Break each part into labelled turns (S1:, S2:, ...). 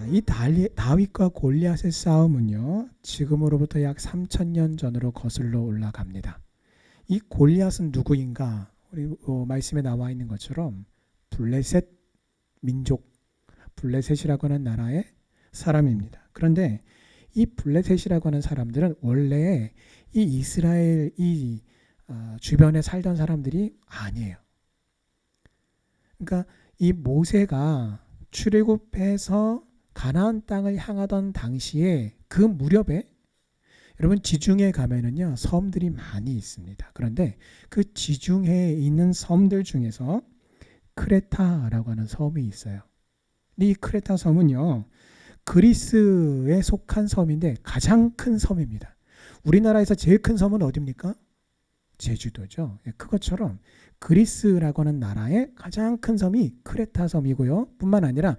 S1: 이 다윗과 골리앗의 싸움은요, 지금으로부터 약 3000년 전으로 거슬러 올라갑니다. 이 골리앗은 누구인가? 우리 말씀에 나와 있는 것처럼 블레셋 민족, 블레셋이라고 하는 나라의 사람입니다. 그런데 이 블레셋이라고 하는 사람들은 원래 이 이스라엘 주변에 살던 사람들이 아니에요. 그러니까 이 모세가 출애굽해서 가나안 땅을 향하던 당시에 그 무렵에 여러분 지중해 가면은요 섬들이 많이 있습니다. 그런데 그 지중해에 있는 섬들 중에서 크레타라고 하는 섬이 있어요. 이 크레타 섬은요 그리스에 속한 섬인데 가장 큰 섬입니다. 우리나라에서 제일 큰 섬은 어디입니까? 제주도죠. 그것처럼 그리스라고 하는 나라의 가장 큰 섬이 크레타 섬이고요. 뿐만 아니라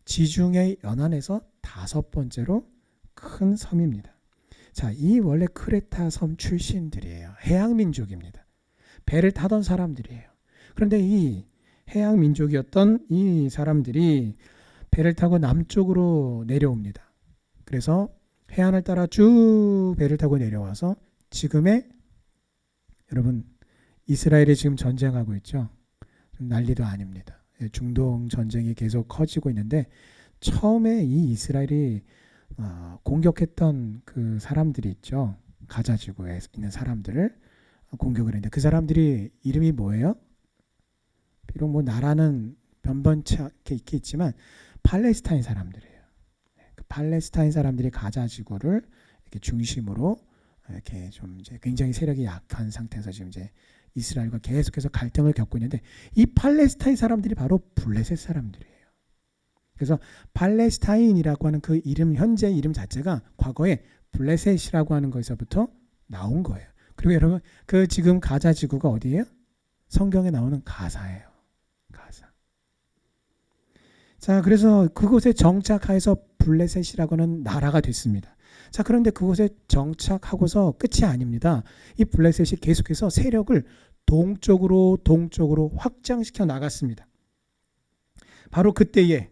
S1: 지중해 연안에서 5번째로 큰 섬입니다. 자, 이 원래 크레타 섬 출신들이에요. 해양 민족입니다. 배를 타던 사람들이에요. 그런데 이 해양 민족이었던 이 사람들이 배를 타고 남쪽으로 내려옵니다. 그래서 해안을 따라 쭉 배를 타고 내려와서 지금의 여러분 이스라엘이 지금 전쟁하고 있죠. 난리도 아닙니다. 중동 전쟁이 계속 커지고 있는데 처음에 이 이스라엘이 공격했던 그 사람들이 있죠. 가자 지구에 있는 사람들을 공격을 했는데 그 사람들이 이름이 뭐예요? 비록 뭐 나라는 변변찮게 있겠지만 팔레스타인 사람들이에요. 그 팔레스타인 사람들이 가자 지구를 이렇게 중심으로 이렇게 좀 이제 굉장히 세력이 약한 상태에서 지금 이제 이스라엘과 계속해서 갈등을 겪고 있는데 이 팔레스타인 사람들이 바로 블레셋 사람들이에요. 그래서 팔레스타인이라고 하는 그 이름, 현재 이름 자체가 과거에 블레셋이라고 하는 것에서부터 나온 거예요. 그리고 여러분 그 지금 가자 지구가 어디예요? 성경에 나오는 가사예요. 가사. 자, 그래서 그곳에 정착하여서 블레셋이라고 하는 나라가 됐습니다. 자, 그런데 그곳에 정착하고서 끝이 아닙니다. 이 블레셋이 계속해서 세력을 동쪽으로 확장시켜 나갔습니다. 바로 그때에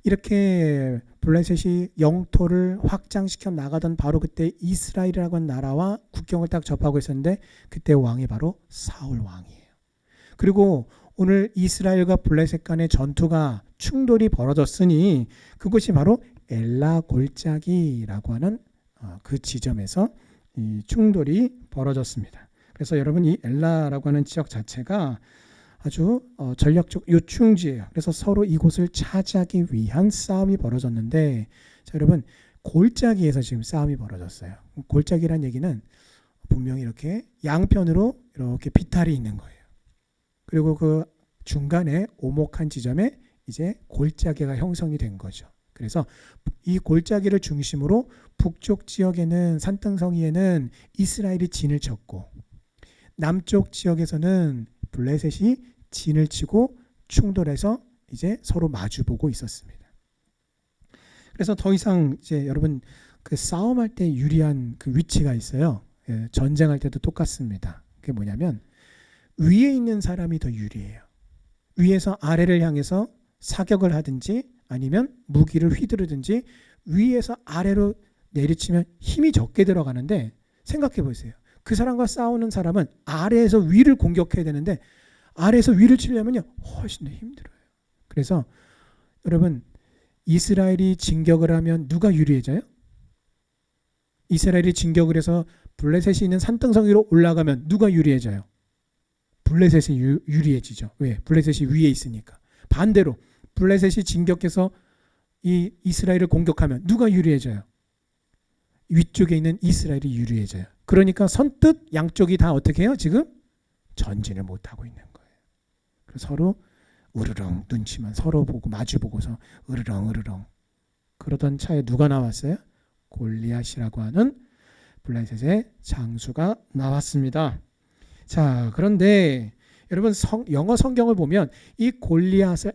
S1: 이렇게 블레셋이 영토를 확장시켜 나가던 바로 그때 이스라엘이라고 하는 나라와 국경을 딱 접하고 있었는데 그때 왕이 바로 사울 왕이에요. 그리고 오늘 이스라엘과 블레셋 간의 전투가 충돌이 벌어졌으니 그곳이 바로 엘라 골짜기라고 하는 그 지점에서 이 충돌이 벌어졌습니다. 그래서 여러분 이 엘라라고 하는 지역 자체가 아주 전략적 요충지예요. 그래서 서로 이곳을 차지하기 위한 싸움이 벌어졌는데 자, 여러분 골짜기에서 지금 싸움이 벌어졌어요. 골짜기란 얘기는 분명히 이렇게 양편으로 이렇게 비탈이 있는 거예요. 그리고 그 중간에 오목한 지점에 이제 골짜기가 형성이 된 거죠. 그래서 이 골짜기를 중심으로 북쪽 지역에는 산등성이에는 이스라엘이 진을 쳤고 남쪽 지역에서는 블레셋이 진을 치고 충돌해서 이제 서로 마주보고 있었습니다. 그래서 더 이상 이제 여러분 그 싸움할 때 유리한 그 위치가 있어요. 예, 전쟁할 때도 똑같습니다. 그게 뭐냐면 위에 있는 사람이 더 유리해요. 위에서 아래를 향해서 사격을 하든지 아니면 무기를 휘두르든지 위에서 아래로 내리치면 힘이 적게 들어가는데 생각해 보세요. 그 사람과 싸우는 사람은 아래에서 위를 공격해야 되는데 아래에서 위를 치려면요 훨씬 더 힘들어요. 그래서 여러분 이스라엘이 진격을 하면 누가 유리해져요? 이스라엘이 진격을 해서 블레셋이 있는 산등성 위로 올라가면 누가 유리해져요? 블레셋이 유리해지죠. 왜? 블레셋이 위에 있으니까. 반대로 블레셋이 진격해서 이 이스라엘을 공격하면 누가 유리해져요? 위쪽에 있는 이스라엘이 유리해져요. 그러니까 선뜻 양쪽이 다 어떻게 해요? 지금 전진을 못하고 있는 거예요. 그래서 서로 으르렁 눈치만 서로 보고 마주 보고서 으르렁 그러던 차에 누가 나왔어요? 골리앗이라고 하는 블레셋의 장수가 나왔습니다. 자, 그런데 여러분 영어 성경을 보면 이 골리앗을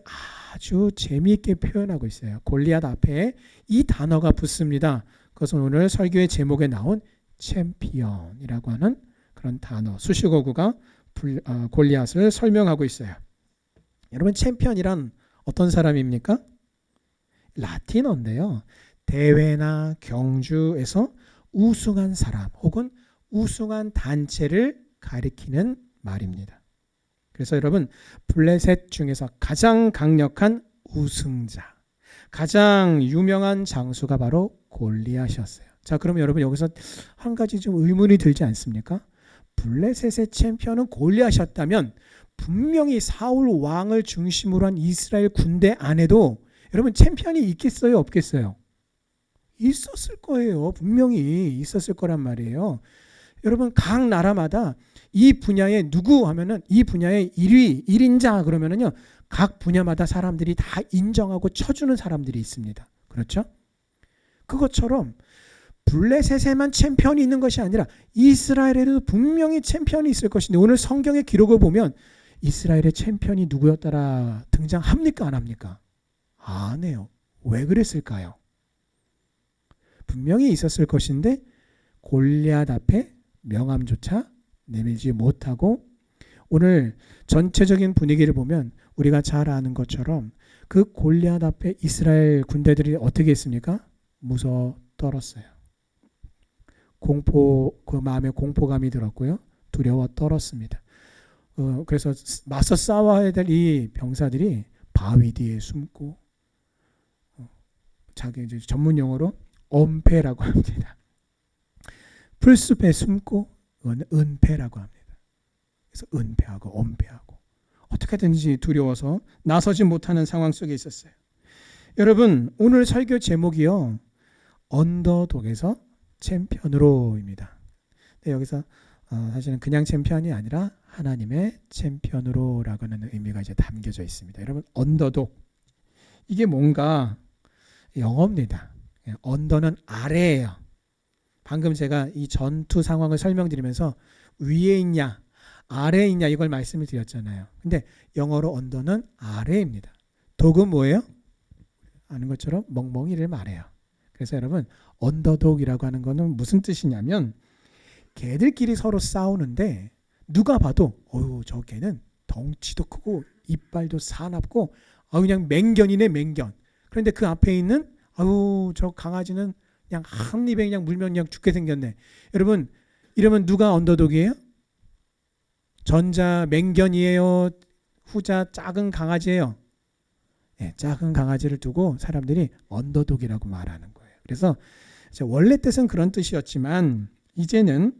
S1: 아주 재미있게 표현하고 있어요. 골리앗 앞에 이 단어가 붙습니다. 그것은 오늘 설교의 제목에 나온 챔피언이라고 하는 그런 단어, 수식어구가 골리앗을 설명하고 있어요. 여러분 챔피언이란 어떤 사람입니까? 라틴어인데요. 대회나 경주에서 우승한 사람 혹은 우승한 단체를 가리키는 말입니다. 그래서 여러분, 블레셋 중에서 가장 강력한 우승자, 가장 유명한 장수가 바로 골리앗이었어요. 자, 그러면 여러분 여기서 한 가지 좀 의문이 들지 않습니까? 블레셋의 챔피언은 골리앗이었다면 분명히 사울 왕을 중심으로 한 이스라엘 군대 안에도 여러분 챔피언이 있겠어요, 없겠어요? 있었을 거예요. 분명히 있었을 거란 말이에요. 여러분, 각 나라마다 이 분야에 누구 하면은 이 분야의 1위, 1인자 그러면은요, 각 분야마다 사람들이 다 인정하고 쳐주는 사람들이 있습니다. 그렇죠? 그것처럼 블레셋에만 챔피언이 있는 것이 아니라 이스라엘에도 분명히 챔피언이 있을 것인데, 오늘 성경의 기록을 보면 이스라엘의 챔피언이 누구였더라 등장합니까, 안 합니까? 안 해요. 왜 그랬을까요? 분명히 있었을 것인데 골리앗 앞에 명함조차 내밀지 못하고, 오늘 전체적인 분위기를 보면 우리가 잘 아는 것처럼 그 골리앗 앞에 이스라엘 군대들이 어떻게 했습니까? 무서워 떨었어요. 그 마음에 공포감이 들었고요. 두려워 떨었습니다. 그래서 맞서 싸워야 될 이 병사들이 바위 뒤에 숨고, 자기 이제 전문 용어로 엄폐라고 합니다. 풀숲에 숨고 은폐라고 합니다. 그래서 은폐하고 엄폐하고 어떻게든지 두려워서 나서지 못하는 상황 속에 있었어요. 여러분, 오늘 설교 제목이요, 언더독에서 챔피언으로입니다. 네, 여기서 사실은 그냥 챔피언이 아니라 하나님의 챔피언으로라고 하는 의미가 이제 담겨져 있습니다. 여러분, 언더독, 이게 뭔가 영어입니다. 언더는 아래예요. 방금 제가 이 전투 상황을 설명드리면서 위에 있냐 아래에 있냐 이걸 말씀을 드렸잖아요. 근데 영어로 언더는 아래입니다. 독은 뭐예요? 아는 것처럼 멍멍이를 말해요. 그래서 여러분, 언더독이라고 하는 거는 무슨 뜻이냐면, 개들끼리 서로 싸우는데 누가 봐도 저 개는 덩치도 크고 이빨도 사납고 그냥 맹견이네, 맹견. 그런데 그 앞에 있는 저 강아지는 그냥 한 입에 그냥 물면 그냥 죽게 생겼네. 여러분, 이러면 누가 언더독이에요? 전자 맹견이에요? 후자 작은 강아지예요? 네, 작은 강아지를 두고 사람들이 언더독이라고 말하는 거예요. 그래서 원래 뜻은 그런 뜻이었지만 이제는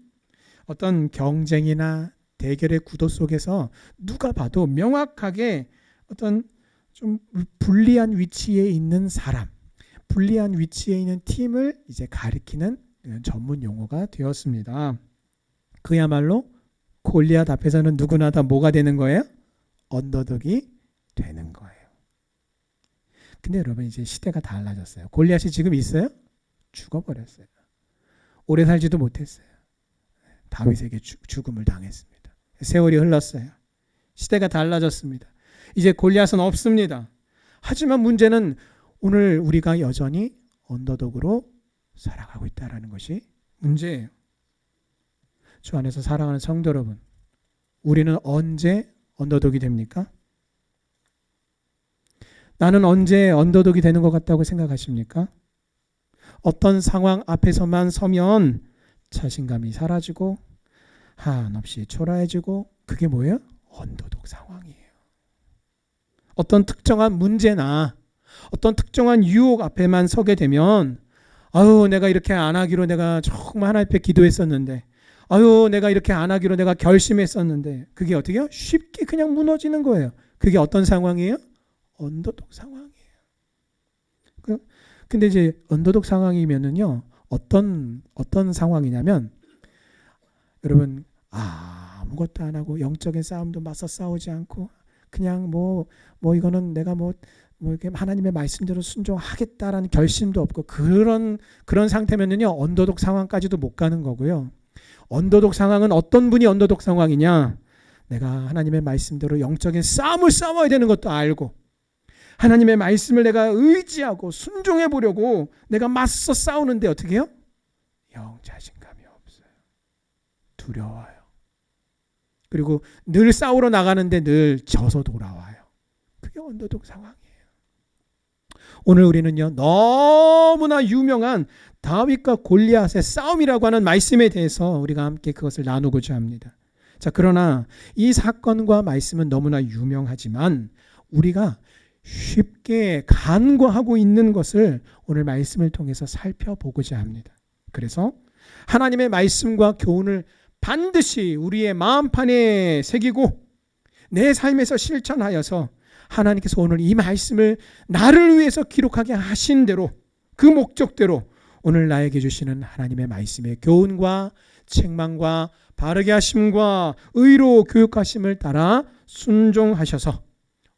S1: 어떤 경쟁이나 대결의 구도 속에서 누가 봐도 명확하게 어떤 좀 불리한 위치에 있는 사람, 불리한 위치에 있는 팀을 이제 가리키는 전문 용어가 되었습니다. 그야말로 골리앗 앞에서는 누구나 다 뭐가 되는 거예요? 언더독이 되는 거예요. 근데 여러분, 이제 시대가 달라졌어요. 골리앗이 지금 있어요? 죽어버렸어요. 오래 살지도 못했어요. 다윗에게 죽음을 당했습니다. 세월이 흘렀어요. 시대가 달라졌습니다. 이제 골리앗은 없습니다. 하지만 문제는 오늘 우리가 여전히 언더독으로 살아가고 있다는 것이 문제예요. 주 안에서 사랑하는 성도 여러분, 우리는 언제 언더독이 됩니까? 나는 언제 언더독이 되는 것 같다고 생각하십니까? 어떤 상황 앞에서만 서면 자신감이 사라지고 한없이 초라해지고, 그게 뭐예요? 언더독 상황이에요. 어떤 특정한 문제나 어떤 특정한 유혹 앞에만 서게 되면 내가 이렇게 안 하기로 내가 정말 하나님 앞에 기도했었는데, 내가 이렇게 안 하기로 내가 결심했었는데, 그게 어떻게 해요? 쉽게 그냥 무너지는 거예요. 그게 어떤 상황이에요? 언더독 상황이에요. 근데 이제 언더독 상황이면은요, 어떤 상황이냐면, 여러분, 아무것도 안 하고 영적인 싸움도 맞서 싸우지 않고 그냥 이거는 내가 이렇게 하나님의 말씀대로 순종하겠다라는 결심도 없고 그런 상태면은요, 언더독 상황까지도 못 가는 거고요. 언더독 상황은 어떤 분이 언더독 상황이냐? 내가 하나님의 말씀대로 영적인 싸움을 싸워야 되는 것도 알고, 하나님의 말씀을 내가 의지하고 순종해 보려고 내가 맞서 싸우는데 어떻게 해요? 영 자신감이 없어요. 두려워요. 그리고 늘 싸우러 나가는데 늘 져서 돌아와요. 그게 언더독 상황이에요. 오늘 우리는요, 너무나 유명한 다윗과 골리앗의 싸움이라고 하는 말씀에 대해서 우리가 함께 그것을 나누고자 합니다. 자, 그러나 이 사건과 말씀은 너무나 유명하지만 우리가 쉽게 간과하고 있는 것을 오늘 말씀을 통해서 살펴보고자 합니다. 그래서 하나님의 말씀과 교훈을 반드시 우리의 마음판에 새기고 내 삶에서 실천하여서 하나님께서 오늘 이 말씀을 나를 위해서 기록하게 하신 대로, 그 목적대로 오늘 나에게 주시는 하나님의 말씀의 교훈과 책망과 바르게 하심과 의로 교육하심을 따라 순종하셔서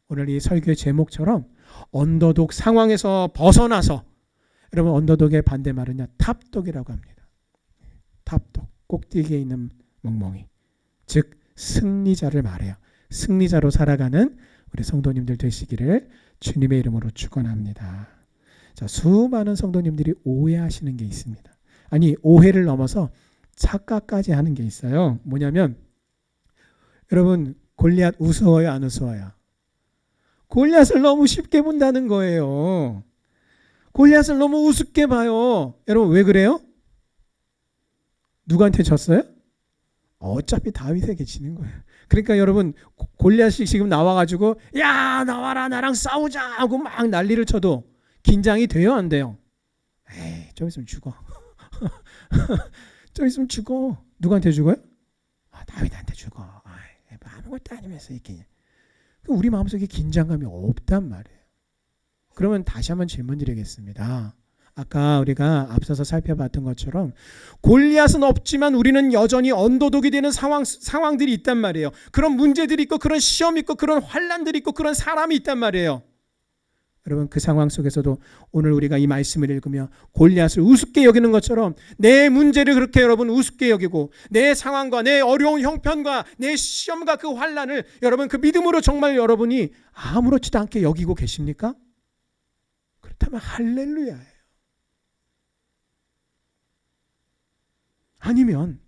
S1: 오늘 이 설교의 제목처럼 언더독 상황에서 벗어나서, 여러분 언더독의 반대말은요 탑독이라고 합니다. 탑독, 꼭대기에 있는 멍멍이, 즉 승리자를 말해요. 승리자로 살아가는 우리 성도님들 되시기를 주님의 이름으로 축원합니다. 자, 수많은 성도님들이 오해하시는 게 있습니다. 아니, 오해를 넘어서 착각까지 하는 게 있어요. 뭐냐면, 여러분 골리앗 우스워요, 안 우스워요? 골리앗을 너무 쉽게 본다는 거예요. 골리앗을 너무 우습게 봐요. 여러분 왜 그래요? 누구한테 졌어요? 어차피 다윗에게 지는 거예요. 그러니까 여러분 골리앗이 지금 나와가지고 야 나와라 나랑 싸우자 하고 막 난리를 쳐도 긴장이 돼요, 안 돼요? 에이, 좀 있으면 죽어. 좀 있으면 죽어. 누구한테 죽어요? 다윗한테 죽어. 아무것도 아니면서 이렇게. 우리 마음속에 긴장감이 없단 말이에요. 그러면 다시 한번 질문 드리겠습니다. 아까 우리가 앞서서 살펴봤던 것처럼 골리앗은 없지만 우리는 여전히 언더독이 되는 상황들이 있단 말이에요. 그런 문제들이 있고 그런 시험이 있고 그런 환난들이 있고 그런 사람이 있단 말이에요. 여러분 그 상황 속에서도 오늘 우리가 이 말씀을 읽으며 골리앗을 우습게 여기는 것처럼 내 문제를 그렇게 여러분 우습게 여기고 내 상황과 내 어려운 형편과 내 시험과 그 환난을 여러분 그 믿음으로 정말 여러분이 아무렇지도 않게 여기고 계십니까? 그렇다면 할렐루야예요. 아니면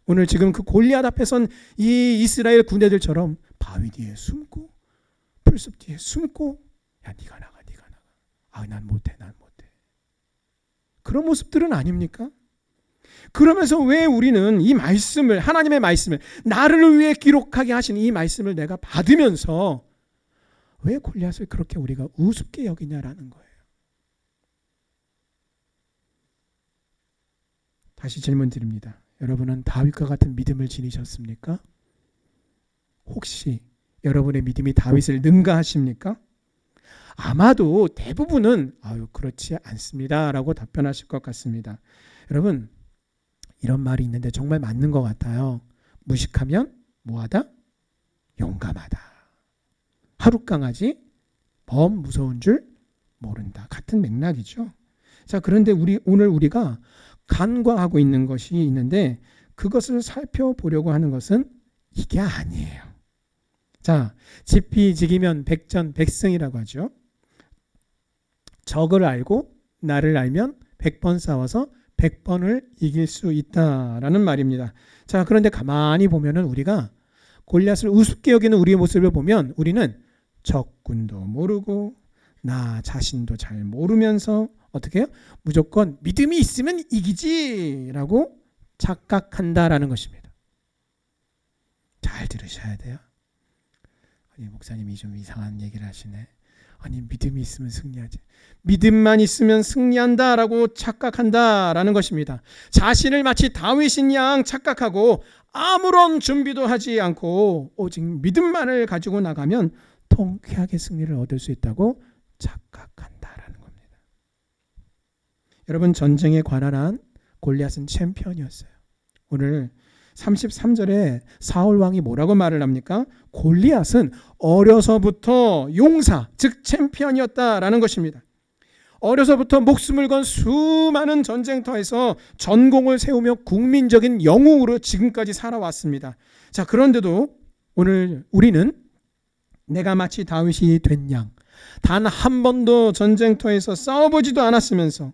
S1: 오늘 지금 그 골리앗 앞에 선 이 이스라엘 군대들처럼 바위 뒤에 숨고 풀숲 뒤에 숨고 야 네가 나가. 난 못해. 그런 모습들은 아닙니까? 그러면서 왜 우리는 이 말씀을, 하나님의 말씀을 나를 위해 기록하게 하신 이 말씀을 내가 받으면서 왜 골리앗을 그렇게 우리가 우습게 여기냐라는 거예요. 다시 질문 드립니다. 여러분은 다윗과 같은 믿음을 지니셨습니까? 혹시 여러분의 믿음이 다윗을 능가하십니까? 아마도 대부분은 그렇지 않습니다 라고 답변하실 것 같습니다. 여러분 이런 말이 있는데 정말 맞는 것 같아요. 무식하면 뭐하다? 용감하다. 하룻강아지 범 무서운 줄 모른다. 같은 맥락이죠. 자, 그런데 오늘 우리가 간과하고 있는 것이 있는데 그것을 살펴보려고 하는 것은 이게 아니에요. 자, 지피지기면 백전백승이라고 하죠. 적을 알고 나를 알면 100번 싸워서 100번을 이길 수 있다라는 말입니다. 자, 그런데 가만히 보면은 우리가 골리앗을 우습게 여기는 우리의 모습을 보면 우리는 적군도 모르고 나 자신도 잘 모르면서 어떻게 해요? 무조건 믿음이 있으면 이기지라고 착각한다라는 것입니다. 잘 들으셔야 돼요. 아니 목사님이 좀 이상한 얘기를 하시네. 아니 믿음이 있으면 승리하지. 믿음만 있으면 승리한다라고 착각한다라는 것입니다. 자신을 마치 다윗인 양 착각하고 아무런 준비도 하지 않고 오직 믿음만을 가지고 나가면 통쾌하게 승리를 얻을 수 있다고 착각한다라는 겁니다. 여러분 전쟁에 관한 한 골리앗은 챔피언이었어요. 오늘 33절에 사울 왕이 뭐라고 말을 합니까? 골리앗은 어려서부터 용사, 즉 챔피언이었다라는 것입니다. 어려서부터 목숨을 건 수많은 전쟁터에서 전공을 세우며 국민적인 영웅으로 지금까지 살아왔습니다. 자, 그런데도 오늘 우리는 내가 마치 다윗이 된 양, 단 한 번도 전쟁터에서 싸워보지도 않았으면서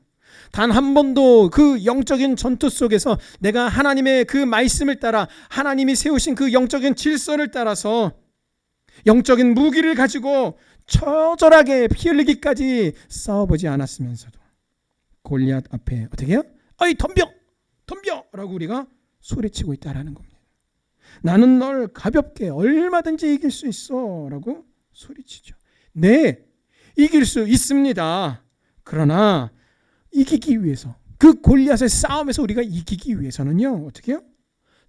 S1: 단 한 번도 그 영적인 전투 속에서 내가 하나님의 그 말씀을 따라 하나님이 세우신 그 영적인 질서를 따라서 영적인 무기를 가지고 처절하게 피 흘리기까지 싸워보지 않았으면서도 골리앗 앞에 어떻게 해요? 어이 덤벼! 덤벼! 라고 우리가 소리치고 있다라는 겁니다. 나는 널 가볍게 얼마든지 이길 수 있어 라고 소리치죠. 네, 이길 수 있습니다. 그러나 이기기 위해서, 그 골리앗의 싸움에서 우리가 이기기 위해서는요, 어떻게 해요?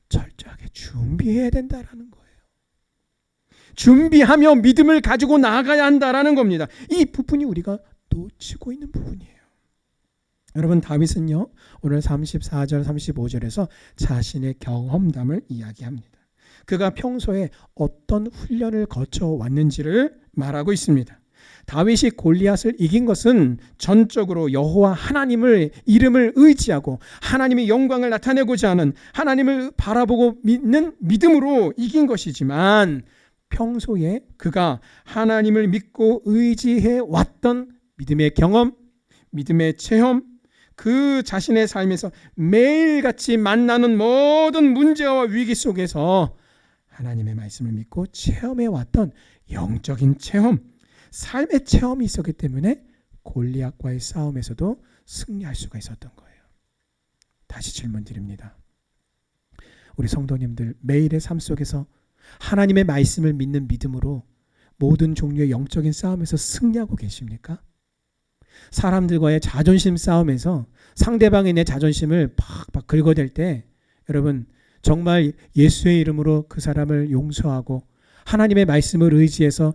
S1: 철저하게 준비해야 된다라는 거예요. 준비하며 믿음을 가지고 나아가야 한다라는 겁니다. 이 부분이 우리가 놓치고 있는 부분이에요. 여러분, 다윗은요, 오늘 34절 35절에서 자신의 경험담을 이야기합니다. 그가 평소에 어떤 훈련을 거쳐왔는지를 말하고 있습니다. 다윗이 골리앗을 이긴 것은 전적으로 여호와 하나님을 이름을 의지하고 하나님의 영광을 나타내고자 하는, 하나님을 바라보고 믿는 믿음으로 이긴 것이지만, 평소에 그가 하나님을 믿고 의지해 왔던 믿음의 경험, 믿음의 체험, 그 자신의 삶에서 매일같이 만나는 모든 문제와 위기 속에서 하나님의 말씀을 믿고 체험해 왔던 영적인 체험, 삶의 체험이 있었기 때문에 골리앗과의 싸움에서도 승리할 수가 있었던 거예요. 다시 질문 드립니다. 우리 성도님들, 매일의 삶 속에서 하나님의 말씀을 믿는 믿음으로 모든 종류의 영적인 싸움에서 승리하고 계십니까? 사람들과의 자존심 싸움에서 상대방의 내 자존심을 팍팍 긁어댈 때, 여러분 정말 예수의 이름으로 그 사람을 용서하고 하나님의 말씀을 의지해서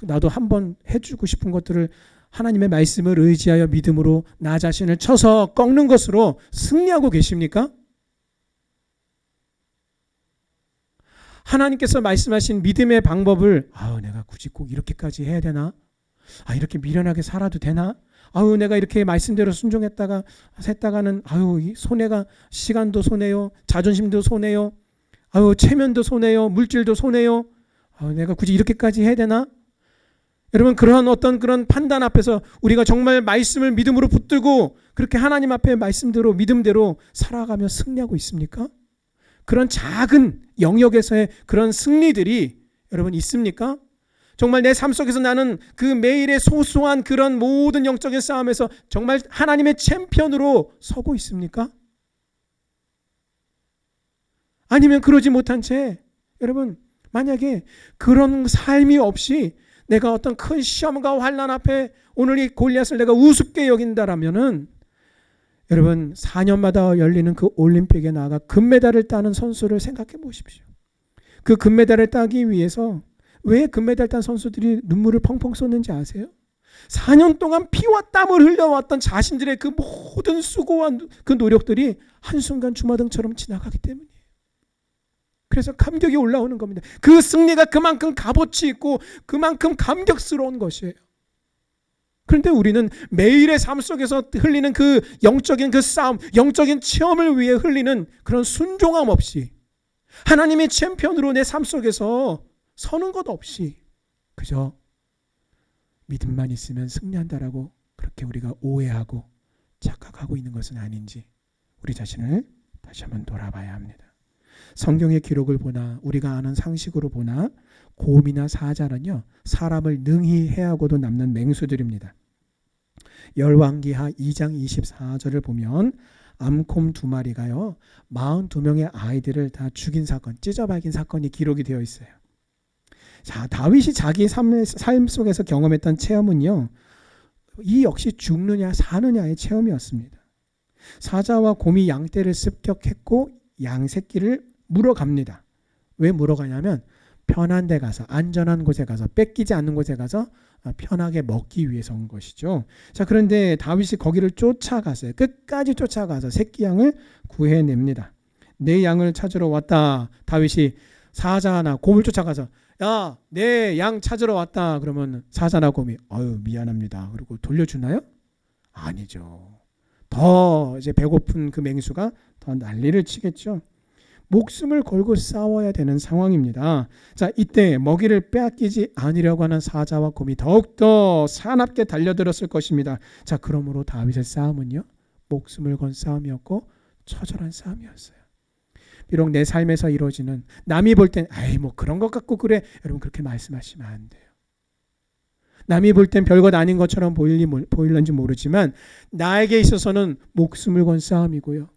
S1: 나도 한번 해주고 싶은 것들을 하나님의 말씀을 의지하여 믿음으로 나 자신을 쳐서 꺾는 것으로 승리하고 계십니까? 하나님께서 말씀하신 믿음의 방법을 내가 굳이 꼭 이렇게까지 해야 되나? 이렇게 미련하게 살아도 되나? 내가 이렇게 말씀대로 순종했다가 했다가는 손해가, 시간도 손해요, 자존심도 손해요, 체면도 손해요, 물질도 손해요. 내가 굳이 이렇게까지 해야 되나? 여러분, 그런 어떤 그런 판단 앞에서 우리가 정말 말씀을 믿음으로 붙들고 그렇게 하나님 앞에 말씀대로 믿음대로 살아가며 승리하고 있습니까? 그런 작은 영역에서의 그런 승리들이 여러분 있습니까? 정말 내 삶 속에서 나는 그 매일의 소소한 그런 모든 영적인 싸움에서 정말 하나님의 챔피언으로 서고 있습니까? 아니면 그러지 못한 채, 여러분 만약에 그런 삶이 없이 내가 어떤 큰 시험과 환난 앞에 오늘 이 골리앗을 내가 우습게 여긴다라면은, 여러분 4년마다 열리는 그 올림픽에 나아가 금메달을 따는 선수를 생각해 보십시오. 그 금메달을 따기 위해서 왜 금메달 딴 선수들이 눈물을 펑펑 쏟는지 아세요? 4년 동안 피와 땀을 흘려왔던 자신들의 그 모든 수고와 그 노력들이 한순간 주마등처럼 지나가기 때문이에요. 그래서 감격이 올라오는 겁니다. 그 승리가 그만큼 값어치 있고 그만큼 감격스러운 것이에요. 그런데 우리는 매일의 삶 속에서 흘리는 그 영적인 그 싸움, 영적인 체험을 위해 흘리는 그런 순종함 없이, 하나님의 챔피언으로 내 삶 속에서 서는 것 없이 그저 믿음만 있으면 승리한다라고 그렇게 우리가 오해하고 착각하고 있는 것은 아닌지 우리 자신을 다시 한번 돌아봐야 합니다. 성경의 기록을 보나 우리가 아는 상식으로 보나 곰이나 사자는요, 사람을 능히 해하고도 남는 맹수들입니다. 열왕기하 2장 24절을 보면 암곰 2마리가요 42명의 아이들을 다 죽인 사건, 찢어박인 사건이 기록이 되어 있어요. 자, 다윗이 자기 삶 속에서 경험했던 체험은요, 이 역시 죽느냐 사느냐의 체험이었습니다. 사자와 곰이 양떼를 습격했고 양 새끼를 물어갑니다. 왜 물어가냐면 편한 데 가서, 안전한 곳에 가서, 뺏기지 않는 곳에 가서 편하게 먹기 위해서 온 것이죠. 자, 그런데 다윗이 거기를 쫓아갔어요. 끝까지 쫓아가서 새끼 양을 구해냅니다. 내 양을 찾으러 왔다. 다윗이 사자나 곰을 쫓아가서 야, 내 양 찾으러 왔다. 그러면 사자나 곰이 미안합니다. 그리고 돌려주나요? 아니죠. 더 이제 배고픈 그 맹수가 더 난리를 치겠죠. 목숨을 걸고 싸워야 되는 상황입니다. 자, 이때 먹이를 빼앗기지 않으려고 하는 사자와 곰이 더욱더 사납게 달려들었을 것입니다. 자, 그러므로 다윗의 싸움은요, 목숨을 건 싸움이었고 처절한 싸움이었어요. 비록 내 삶에서 이루어지는, 남이 볼 땐 뭐 그런 것 같고 그래, 여러분 그렇게 말씀하시면 안 돼요. 남이 볼 땐 별것 아닌 것처럼 보일런지 모르지만 나에게 있어서는 목숨을 건 싸움이고요.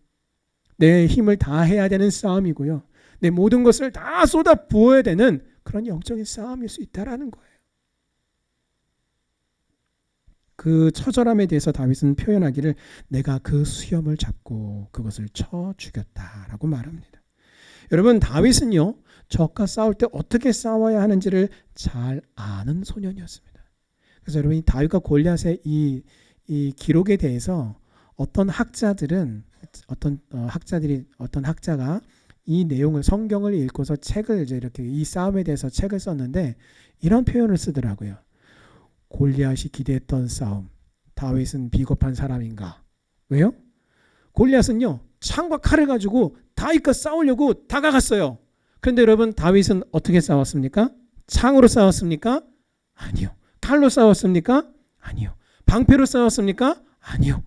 S1: 내 힘을 다해야 되는 싸움이고요. 내 모든 것을 다 쏟아 부어야 되는 그런 영적인 싸움일 수 있다라는 거예요. 그 처절함에 대해서 다윗은 표현하기를 내가 그 수염을 잡고 그것을 쳐 죽였다라고 말합니다. 여러분, 다윗은요, 적과 싸울 때 어떻게 싸워야 하는지를 잘 아는 소년이었습니다. 그래서 여러분, 이 다윗과 골리앗의 이 기록에 대해서 어떤 학자가 이 내용을, 성경을 읽고서 책을 이제 이렇게 이 싸움에 대해서 책을 썼는데 이런 표현을 쓰더라고요. 골리앗이 기대했던 싸움, 다윗은 비겁한 사람인가? 왜요? 골리앗은요, 창과 칼을 가지고 다윗과 싸우려고 다가갔어요. 그런데 여러분, 다윗은 어떻게 싸웠습니까? 창으로 싸웠습니까? 아니요. 칼로 싸웠습니까? 아니요. 방패로 싸웠습니까? 아니요.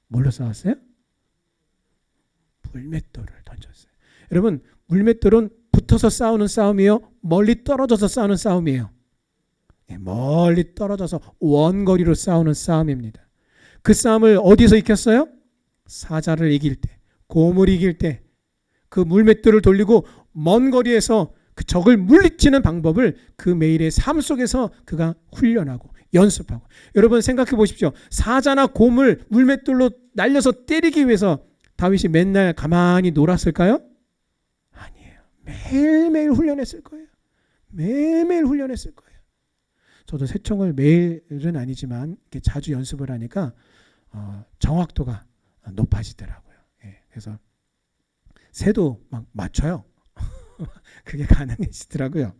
S1: 뭘로 싸웠어요? 물맷돌을 던졌어요. 여러분, 물맷돌은 붙어서 싸우는 싸움이에요? 멀리 떨어져서 싸우는 싸움이에요? 멀리 떨어져서 원거리로 싸우는 싸움입니다. 그 싸움을 어디서 이겼어요? 사자를 이길 때, 곰을 이길 때, 그 물맷돌을 돌리고 먼 거리에서 그 적을 물리치는 방법을 그 매일의 삶 속에서 그가 훈련하고 연습하고. 여러분 생각해 보십시오. 사자나 곰을 물맷돌로 날려서 때리기 위해서 다윗이 맨날 가만히 놀았을까요? 아니에요. 매일매일 훈련했을 거예요. 매일매일 훈련했을 거예요. 저도 새총을 매일은 아니지만 이렇게 자주 연습을 하니까 정확도가 높아지더라고요. 예, 그래서 새도 막 맞춰요. 그게 가능해지더라고요.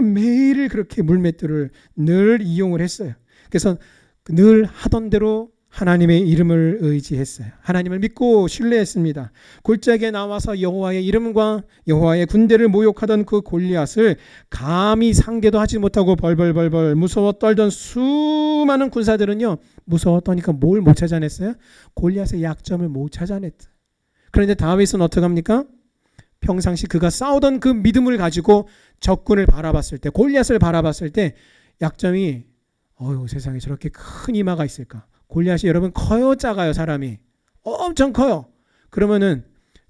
S1: 매일 그렇게 물맷돌을 늘 이용을 했어요. 그래서 늘 하던 대로 하나님의 이름을 의지했어요. 하나님을 믿고 신뢰했습니다. 골짜기에 나와서 여호와의 이름과 여호와의 군대를 모욕하던 그 골리앗을 감히 상대도 하지 못하고 벌벌벌벌 무서워 떨던 수많은 군사들은요, 무서워 떠니까 뭘 못 찾아냈어요? 골리앗의 약점을 못 찾아냈다. 그런데 다윗은 어떻게 합니까? 평상시 그가 싸우던 그 믿음을 가지고 적군을 바라봤을 때, 골리앗을 바라봤을 때 약점이 세상에 저렇게 큰 이마가 있을까? 골리앗이 여러분 커요, 작아요? 사람이 엄청 커요. 그러면은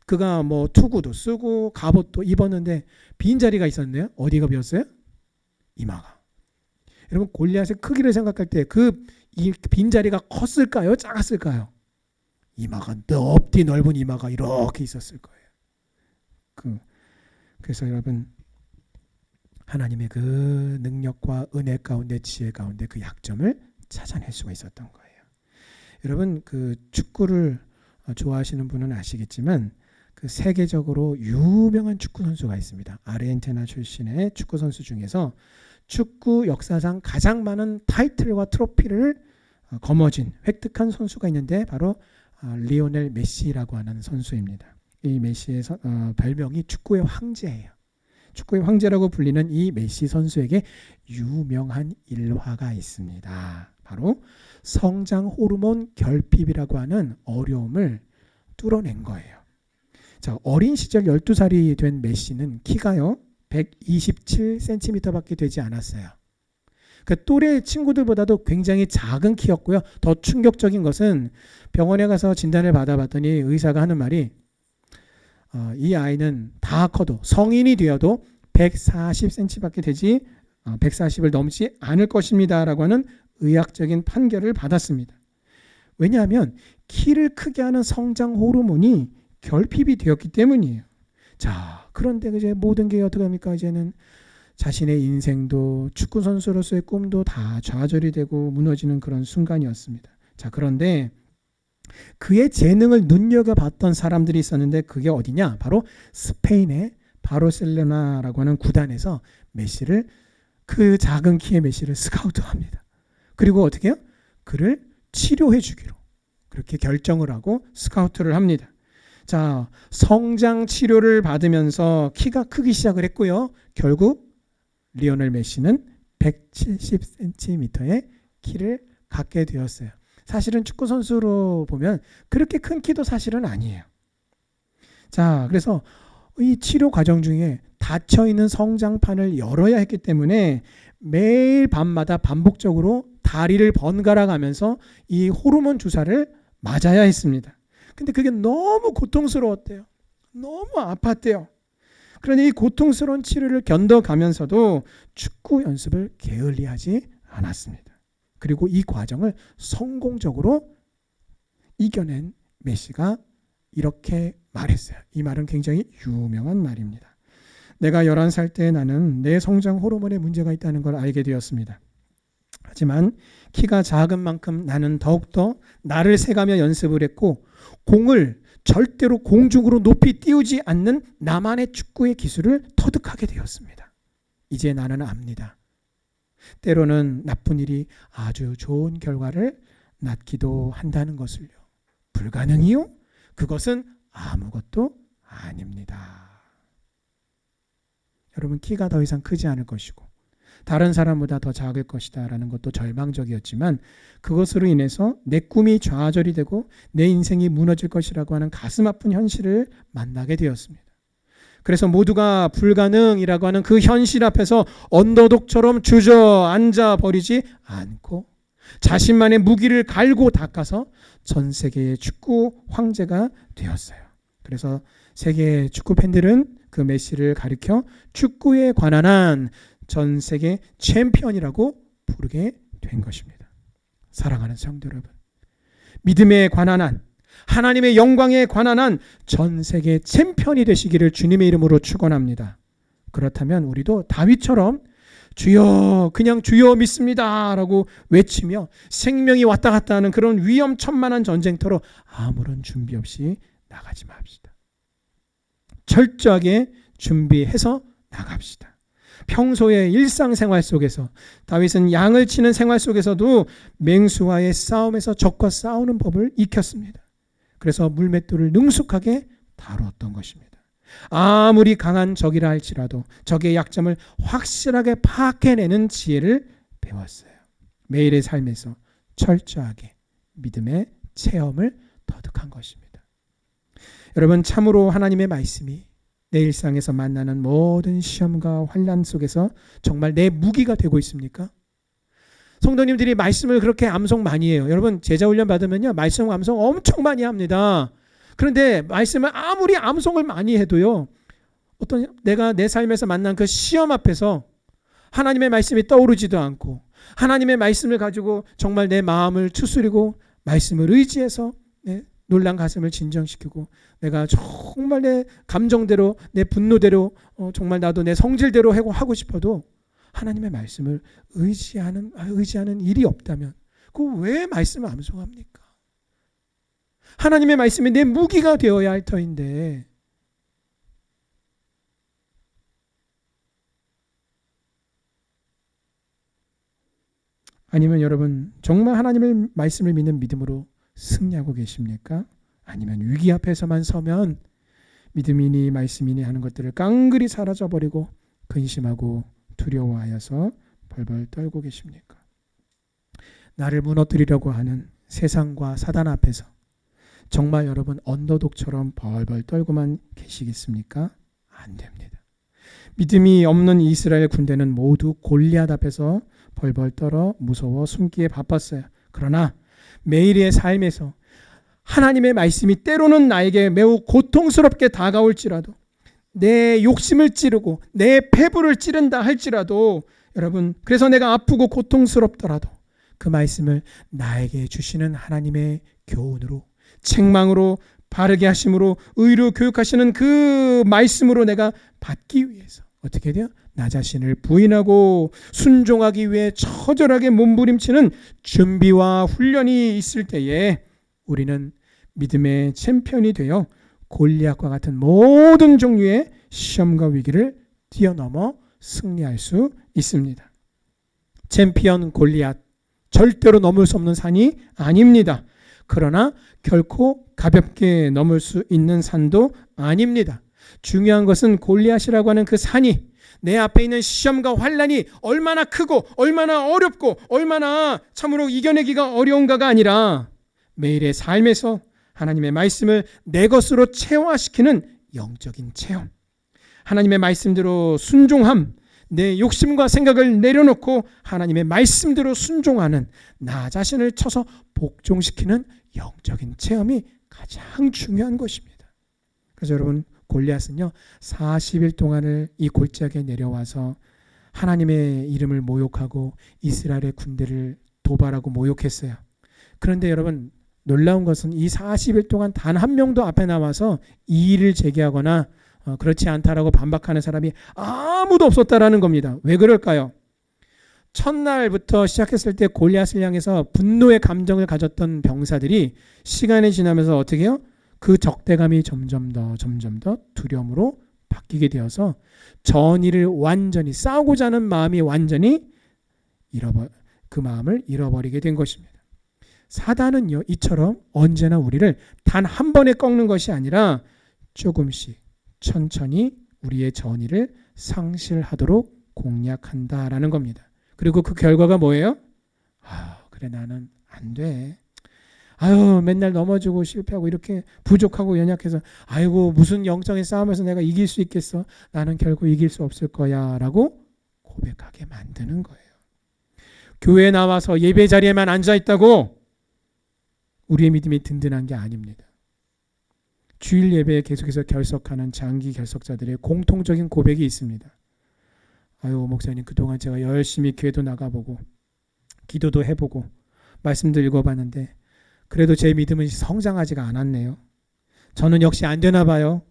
S1: 그가 뭐 투구도 쓰고 갑옷도 입었는데 빈자리가 있었네요. 어디가 비었어요? 이마가. 여러분, 골리앗의 크기를 생각할 때 그 빈자리가 컸을까요? 작았을까요? 이마가 넓디 넓은 이마가 이렇게 있었을 거예요. 그래서 여러분, 하나님의 그 능력과 은혜 가운데, 지혜 가운데 그 약점을 찾아낼 수가 있었던 거예요. 여러분, 그 축구를 좋아하시는 분은 아시겠지만 그 세계적으로 유명한 축구 선수가 있습니다. 아르헨티나 출신의 축구 선수 중에서 축구 역사상 가장 많은 타이틀과 트로피를 획득한 선수가 있는데 바로 리오넬 메시라고 하는 선수입니다. 이 메시의 별명이 축구의 황제예요. 축구의 황제라고 불리는 이 메시 선수에게 유명한 일화가 있습니다. 바로 성장 호르몬 결핍이라고 하는 어려움을 뚫어낸 거예요. 자, 어린 시절 12살이 된 메시는 키가요 127cm밖에 되지 않았어요. 그 또래 친구들보다도 굉장히 작은 키였고요. 더 충격적인 것은 병원에 가서 진단을 받아봤더니 의사가 하는 말이 이 아이는 다 커도, 성인이 되어도 140cm밖에 되지 140을 넘지 않을 것입니다 라고 하는 의학적인 판결을 받았습니다. 왜냐하면 키를 크게 하는 성장 호르몬이 결핍이 되었기 때문이에요. 자, 그런데 이제 모든 게 어떻게 합니까? 이제는 자신의 인생도 축구 선수로서의 꿈도 다 좌절이 되고 무너지는 그런 순간이었습니다. 자, 그런데 그의 재능을 눈여겨봤던 사람들이 있었는데 그게 어디냐? 바로 스페인의 바르셀로나라고 하는 구단에서 메시를, 그 작은 키의 메시를 스카우트합니다. 그리고 어떻게 해요? 그를 치료해 주기로 그렇게 결정을 하고 스카우트를 합니다. 자, 성장 치료를 받으면서 키가 크기 시작을 했고요. 결국 리오넬 메시는 170cm의 키를 갖게 되었어요. 사실은 축구 선수로 보면 그렇게 큰 키도 사실은 아니에요. 자, 그래서 이 치료 과정 중에 닫혀 있는 성장판을 열어야 했기 때문에 매일 밤마다 반복적으로 다리를 번갈아 가면서 이 호르몬 주사를 맞아야 했습니다. 근데 그게 너무 고통스러웠대요. 너무 아팠대요. 그런데 이 고통스러운 치료를 견뎌가면서도 축구 연습을 게을리하지 않았습니다. 그리고 이 과정을 성공적으로 이겨낸 메시가 이렇게 말했어요. 이 말은 굉장히 유명한 말입니다. 내가 11살 때 나는 내 성장 호르몬에 문제가 있다는 걸 알게 되었습니다. 하지만 키가 작은 만큼 나는 더욱더 나를 세가며 연습을 했고 공을 절대로 공중으로 높이 띄우지 않는 나만의 축구의 기술을 터득하게 되었습니다. 이제 나는 압니다. 때로는 나쁜 일이 아주 좋은 결과를 낳기도 한다는 것을요. 불가능이요? 그것은 아무것도 아닙니다. 여러분, 키가 더 이상 크지 않을 것이고 다른 사람보다 더 작을 것이다 라는 것도 절망적이었지만 그것으로 인해서 내 꿈이 좌절이 되고 내 인생이 무너질 것이라고 하는 가슴 아픈 현실을 만나게 되었습니다. 그래서 모두가 불가능이라고 하는 그 현실 앞에서 언더독처럼 주저앉아 버리지 않고 자신만의 무기를 갈고 닦아서 전 세계의 축구 황제가 되었어요. 그래서 세계 축구 팬들은 그 메시를 가리켜 축구에 관한 한 전 세계 챔피언이라고 부르게 된 것입니다. 사랑하는 성도 여러분, 믿음에 관한 한, 하나님의 영광에 관한 한 전 세계 챔피언이 되시기를 주님의 이름으로 축원합니다. 그렇다면 우리도 다윗처럼 주여, 그냥 주여 믿습니다 라고 외치며 생명이 왔다 갔다 하는 그런 위험천만한 전쟁터로 아무런 준비 없이 나가지 맙시다. 철저하게 준비해서 나갑시다. 평소의 일상생활 속에서 다윗은 양을 치는 생활 속에서도 맹수와의 싸움에서 적과 싸우는 법을 익혔습니다. 그래서 물맷돌을 능숙하게 다루었던 것입니다. 아무리 강한 적이라 할지라도 적의 약점을 확실하게 파악해내는 지혜를 배웠어요. 매일의 삶에서 철저하게 믿음의 체험을 터득한 것입니다. 여러분, 참으로 하나님의 말씀이 내 일상에서 만나는 모든 시험과 환난 속에서 정말 내 무기가 되고 있습니까? 성도님들이 말씀을 그렇게 암송 많이 해요. 여러분, 제자 훈련 받으면요, 말씀 암송 엄청 많이 합니다. 그런데 말씀을 아무리 암송을 많이 해도요, 내가 내 삶에서 만난 그 시험 앞에서 하나님의 말씀이 떠오르지도 않고 하나님의 말씀을 가지고 정말 내 마음을 추스리고 말씀을 의지해서 놀란 가슴을 진정시키고 내가 정말 내 감정대로 내 분노대로 정말 나도 내 성질대로 하고 싶어도 하나님의 말씀을 의지하는 일이 없다면 그 왜 말씀을 암송합니까? 하나님의 말씀이 내 무기가 되어야 할 터인데 아니면 여러분 정말 하나님의 말씀을 믿는 믿음으로 승리하고 계십니까? 아니면 위기 앞에서만 서면 믿음이니 말씀이니 하는 것들을 깡그리 사라져버리고 근심하고 두려워하여서 벌벌 떨고 계십니까? 나를 무너뜨리려고 하는 세상과 사단 앞에서 정말 여러분 언더독처럼 벌벌 떨고만 계시겠습니까? 안 됩니다. 믿음이 없는 이스라엘 군대는 모두 골리앗 앞에서 벌벌 떨어 무서워 숨기에 바빴어요. 그러나 매일의 삶에서 하나님의 말씀이 때로는 나에게 매우 고통스럽게 다가올지라도 내 욕심을 찌르고 내 폐부를 찌른다 할지라도 여러분, 그래서 내가 아프고 고통스럽더라도 그 말씀을 나에게 주시는 하나님의 교훈으로, 책망으로, 바르게 하심으로, 의로 교육하시는 그 말씀으로 내가 받기 위해서 어떻게 돼요? 나 자신을 부인하고 순종하기 위해 처절하게 몸부림치는 준비와 훈련이 있을 때에 우리는 믿음의 챔피언이 되어 골리앗과 같은 모든 종류의 시험과 위기를 뛰어넘어 승리할 수 있습니다. 챔피언 골리앗, 절대로 넘을 수 없는 산이 아닙니다. 그러나 결코 가볍게 넘을 수 있는 산도 아닙니다. 중요한 것은 골리앗이라고 하는 그 산이 내 앞에 있는 시험과 환난이 얼마나 크고 얼마나 어렵고 얼마나 참으로 이겨내기가 어려운가가 아니라 매일의 삶에서 하나님의 말씀을 내 것으로 체화시키는 영적인 체험, 하나님의 말씀대로 순종함, 내 욕심과 생각을 내려놓고 하나님의 말씀대로 순종하는 나 자신을 쳐서 복종시키는 영적인 체험이 가장 중요한 것입니다. 그래서 여러분, 골리앗은요 40일 동안을 이 골짜기에 내려와서 하나님의 이름을 모욕하고 이스라엘의 군대를 도발하고 모욕했어요. 그런데 여러분, 놀라운 것은 이 40일 동안 단 한 명도 앞에 나와서 이의를 제기하거나 그렇지 않다라고 반박하는 사람이 아무도 없었다라는 겁니다. 왜 그럴까요? 첫날부터 시작했을 때 골리앗을 향해서 분노의 감정을 가졌던 병사들이 시간이 지나면서 어떻게 해요? 그 적대감이 점점 더 두려움으로 바뀌게 되어서 전의를 완전히 싸우고자 하는 마음이 완전히 그 마음을 잃어버리게 된 것입니다. 사단은요 이처럼 언제나 우리를 단 한 번에 꺾는 것이 아니라 조금씩 천천히 우리의 전의를 상실하도록 공략한다라는 겁니다. 그리고 그 결과가 뭐예요? 그래 나는 안 돼. 맨날 넘어지고 실패하고 이렇게 부족하고 연약해서 아이고 무슨 영적인 싸움에서 내가 이길 수 있겠어? 나는 결국 이길 수 없을 거야 라고 고백하게 만드는 거예요. 교회에 나와서 예배 자리에만 앉아있다고 우리의 믿음이 든든한 게 아닙니다. 주일 예배에 계속해서 결석하는 장기 결석자들의 공통적인 고백이 있습니다. 목사님 그동안 제가 열심히 교회도 나가보고 기도도 해보고 말씀도 읽어봤는데 그래도 제 믿음은 성장하지가 않았네요. 저는 역시 안 되나 봐요.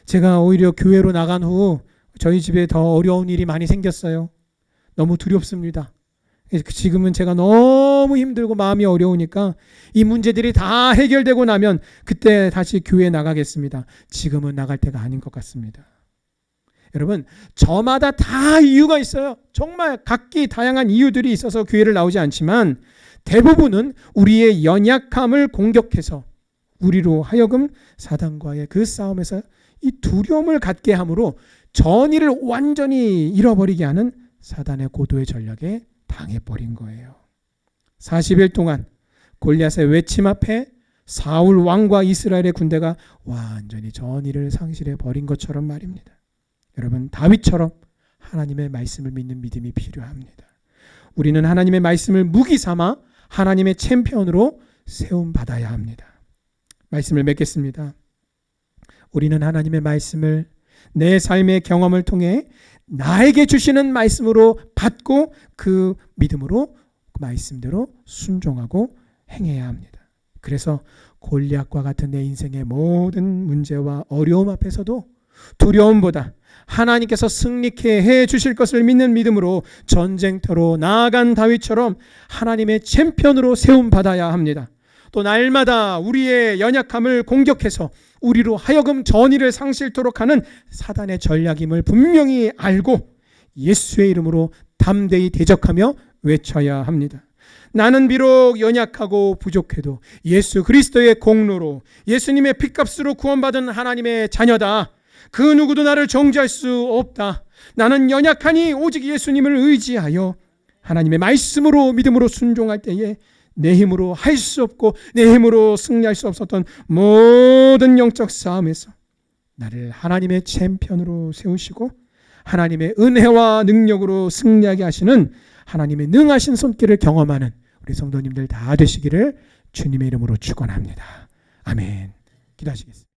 S1: 제가 오히려 교회로 나간 후 저희 집에 더 어려운 일이 많이 생겼어요. 너무 두렵습니다. 지금은 제가 너무 힘들고 마음이 어려우니까 이 문제들이 다 해결되고 나면 그때 다시 교회에 나가겠습니다. 지금은 나갈 때가 아닌 것 같습니다. 여러분, 저마다 다 이유가 있어요. 정말 각기 다양한 이유들이 있어서 교회를 나오지 않지만 대부분은 우리의 연약함을 공격해서 우리로 하여금 사단과의 그 싸움에서 이 두려움을 갖게 함으로 전의를 완전히 잃어버리게 하는 사단의 고도의 전략에 당해버린 거예요. 40일 동안 골리앗의 외침 앞에 사울 왕과 이스라엘의 군대가 완전히 전의를 상실해 버린 것처럼 말입니다. 여러분, 다윗처럼 하나님의 말씀을 믿는 믿음이 필요합니다. 우리는 하나님의 말씀을 무기 삼아 하나님의 챔피언으로 세움받아야 합니다. 말씀을 맺겠습니다. 우리는 하나님의 말씀을 내 삶의 경험을 통해 나에게 주시는 말씀으로 받고 그 믿음으로 그 말씀대로 순종하고 행해야 합니다. 그래서 골리앗과 같은 내 인생의 모든 문제와 어려움 앞에서도 두려움보다 하나님께서 승리케 해 주실 것을 믿는 믿음으로 전쟁터로 나아간 다윗처럼 하나님의 챔피언으로 세움받아야 합니다. 또 날마다 우리의 연약함을 공격해서 우리로 하여금 전의를 상실토록 하는 사단의 전략임을 분명히 알고 예수의 이름으로 담대히 대적하며 외쳐야 합니다. 나는 비록 연약하고 부족해도 예수 그리스도의 공로로 예수님의 핏값으로 구원받은 하나님의 자녀다. 그 누구도 나를 정죄할 수 없다. 나는 연약하니 오직 예수님을 의지하여 하나님의 말씀으로 믿음으로 순종할 때에 내 힘으로 할 수 없고 내 힘으로 승리할 수 없었던 모든 영적 싸움에서 나를 하나님의 챔피언으로 세우시고 하나님의 은혜와 능력으로 승리하게 하시는 하나님의 능하신 손길을 경험하는 우리 성도님들 다 되시기를 주님의 이름으로 축원합니다. 아멘. 기도하시겠습니다.